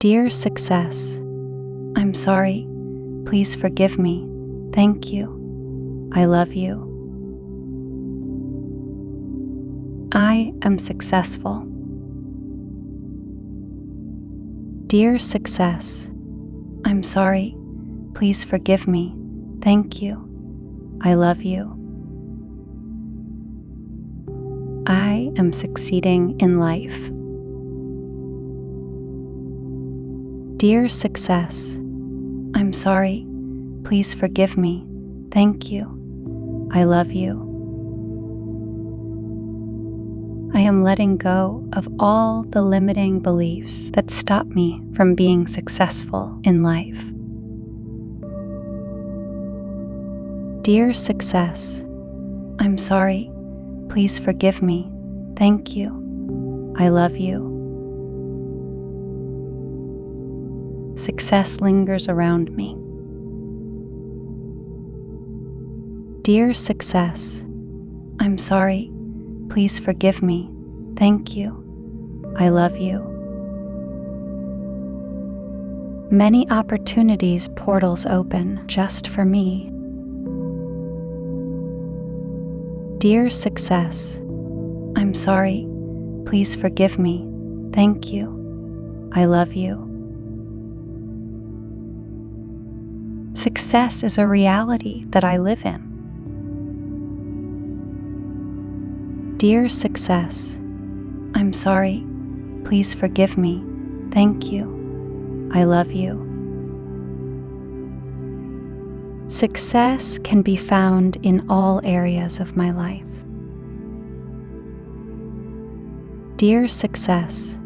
Dear Success, I'm sorry. Please forgive me. Thank you. I love you. I am successful. Dear Success, I'm sorry. Please forgive me. Thank you. I love you. I am succeeding in life. Dear Success, I'm sorry. Please forgive me. Thank you. I love you. I am letting go of all the limiting beliefs that stop me from being successful in life. Dear Success, I'm sorry. Please forgive me. Thank you. I love you. Success lingers around me. Dear Success, I'm sorry. Please forgive me. Thank you. I love you. Many opportunities portals open just for me. Dear Success, I'm sorry. Please forgive me. Thank you. I love you. Success is a reality that I live in. Dear Success, I'm sorry. Please forgive me. Thank you. I love you. Success can be found in all areas of my life. Dear Success,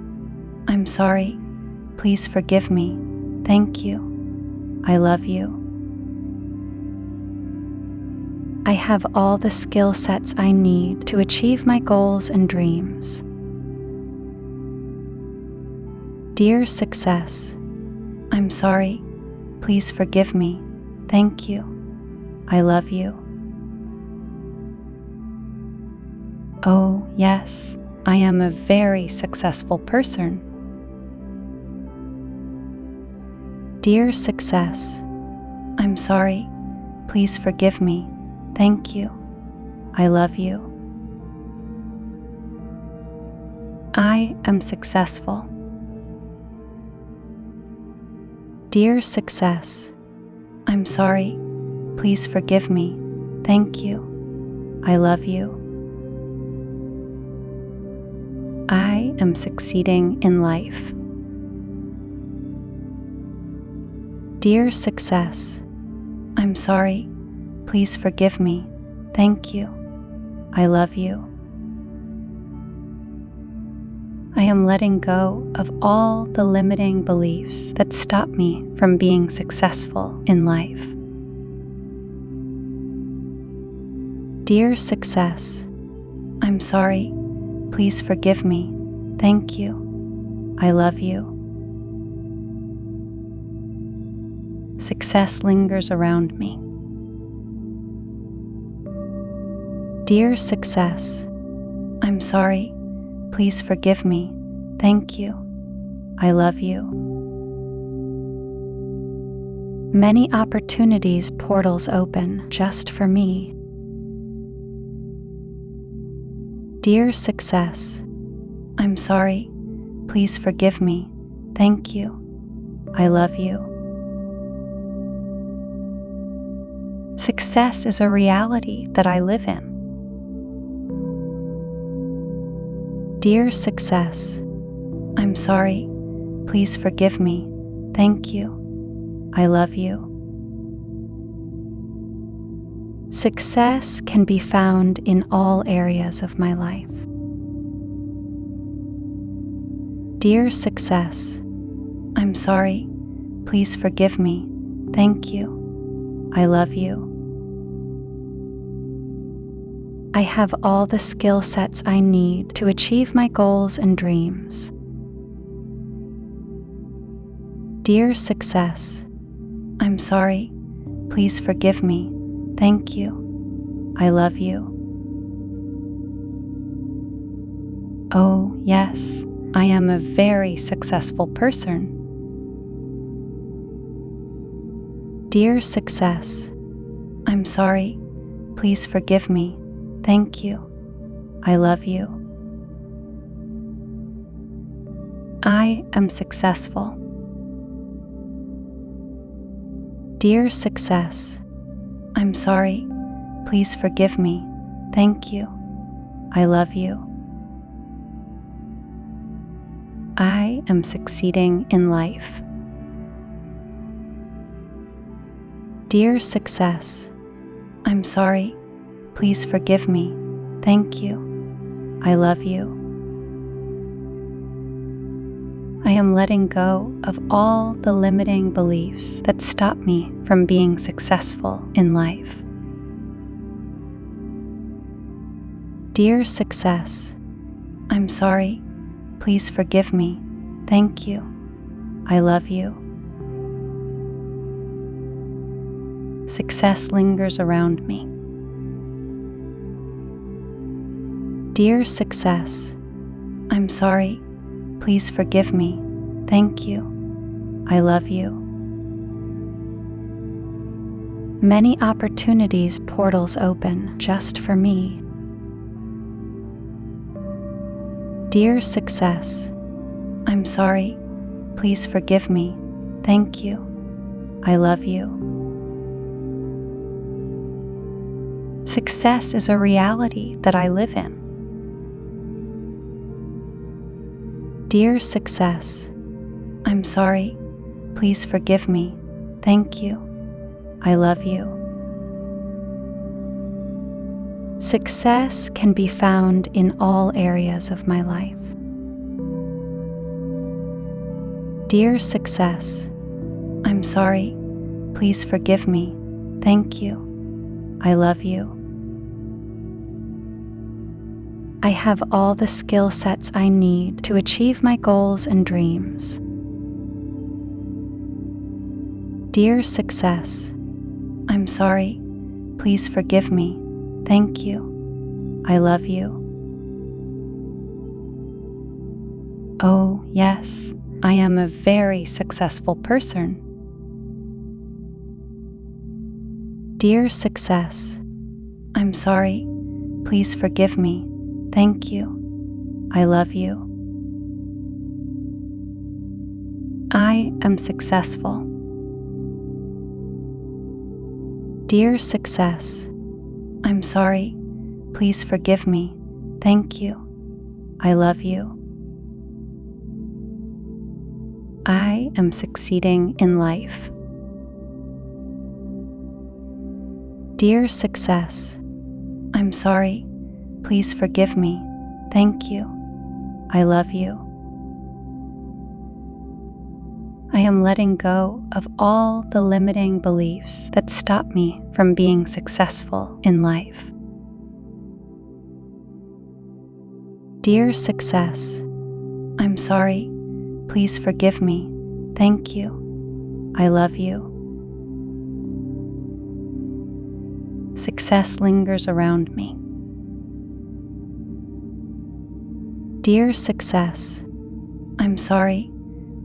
I'm sorry. Please forgive me. Thank you. I love you. I have all the skill sets I need to achieve my goals and dreams. Dear Success, I'm sorry. Please forgive me. Thank you. I love you. Oh, yes, I am a very successful person. Dear Success, I'm sorry. Please forgive me. Thank you. I love you. I am successful. Dear Success, I'm sorry. Please forgive me. Thank you. I love you. I am succeeding in life. Dear Success, I'm sorry. Please forgive me. Thank you. I love you. I am letting go of all the limiting beliefs that stop me from being successful in life. Dear Success, I'm sorry. Please forgive me. Thank you. I love you. Success lingers around me. Dear Success, I'm sorry. Please forgive me. Thank you. I love you. Many opportunities portals open just for me. Dear Success, I'm sorry. Please forgive me. Thank you. I love you. Success is a reality that I live in. Dear Success, I'm sorry. Please forgive me. Thank you. I love you. Success can be found in all areas of my life. Dear Success, I'm sorry. Please forgive me. Thank you. I love you. I have all the skill sets I need to achieve my goals and dreams. Dear Success, I'm sorry. Please forgive me. Thank you. I love you. Oh, yes, I am a very successful person. Dear success, I'm sorry. Please forgive me. Thank you. I love you. I am successful. Dear success, I'm sorry. Please forgive me. Thank you. I love you. I am succeeding in life. Dear success, I'm sorry. Please forgive me. Thank you. I love you. I am letting go of all the limiting beliefs that stop me from being successful in life. Dear success, I'm sorry. Please forgive me. Thank you. I love you. Success lingers around me. Dear success, I'm sorry. Please forgive me. Thank you. I love you. Many opportunities portals open just for me. Dear success, I'm sorry. Please forgive me. Thank you. I love you. Success is a reality that I live in. Dear success, I'm sorry. Please forgive me. Thank you. I love you. Success can be found in all areas of my life. Dear success, I'm sorry. Please forgive me. Thank you. I love you. I have all the skill sets I need to achieve my goals and dreams. Dear success, I'm sorry. Please forgive me. Thank you. I love you. Oh, yes, I am a very successful person. Dear success, I'm sorry. Please forgive me. Thank you. I love you. I am successful. Dear success, I'm sorry. Please forgive me. Thank you. I love you. I am succeeding in life. Dear success, I'm sorry. Please forgive me. Thank you. I love you. I am letting go of all the limiting beliefs that stop me from being successful in life. Dear success, I'm sorry. Please forgive me. Thank you. I love you. Success lingers around me. Dear success, I'm sorry.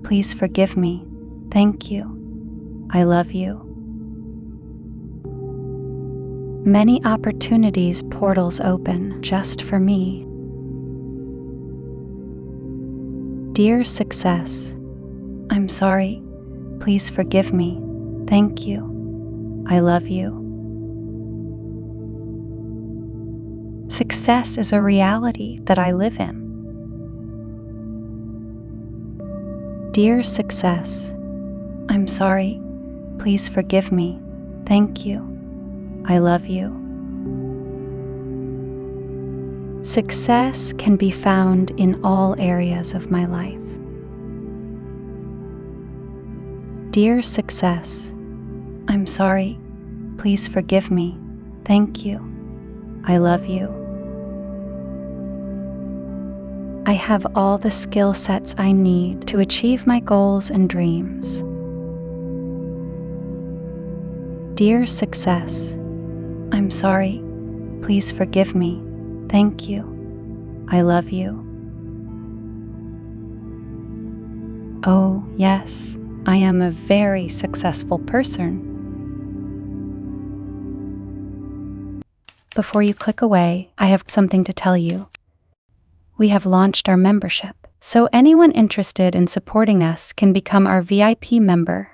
Please forgive me. Thank you. I love you. Many opportunities portals open just for me. Dear success, I'm sorry. Please forgive me. Thank you. I love you. Success is a reality that I live in. Dear success, I'm sorry. Please forgive me. Thank you. I love you. Success can be found in all areas of my life. Dear success, I'm sorry. Please forgive me. Thank you. I love you. I have all the skill sets I need to achieve my goals and dreams. Dear success, I'm sorry. Please forgive me. Thank you. I love you. Oh, yes, I am a very successful person. before you click away, I have something to tell you. We have launched our membership, so anyone interested in supporting us can become our VIP member.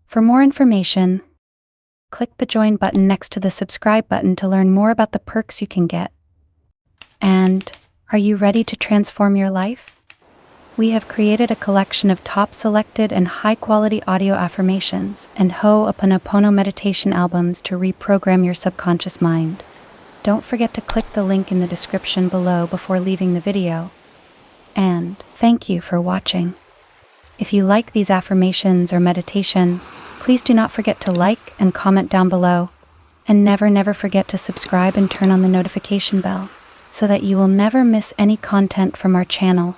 For more information, click the join button next to the subscribe button to learn more about the perks you can get. And are you ready to transform your life? We have created a collection of top selected and high-quality audio affirmations and Ho'oponopono meditation albums to reprogram your subconscious mind. Don't forget to click the link in the description below before leaving the video. And thank you for watching. If you like these affirmations or meditation, please do not forget to like and comment down below. And never forget to subscribe and turn on the notification bell so that you will never miss any content from our channel.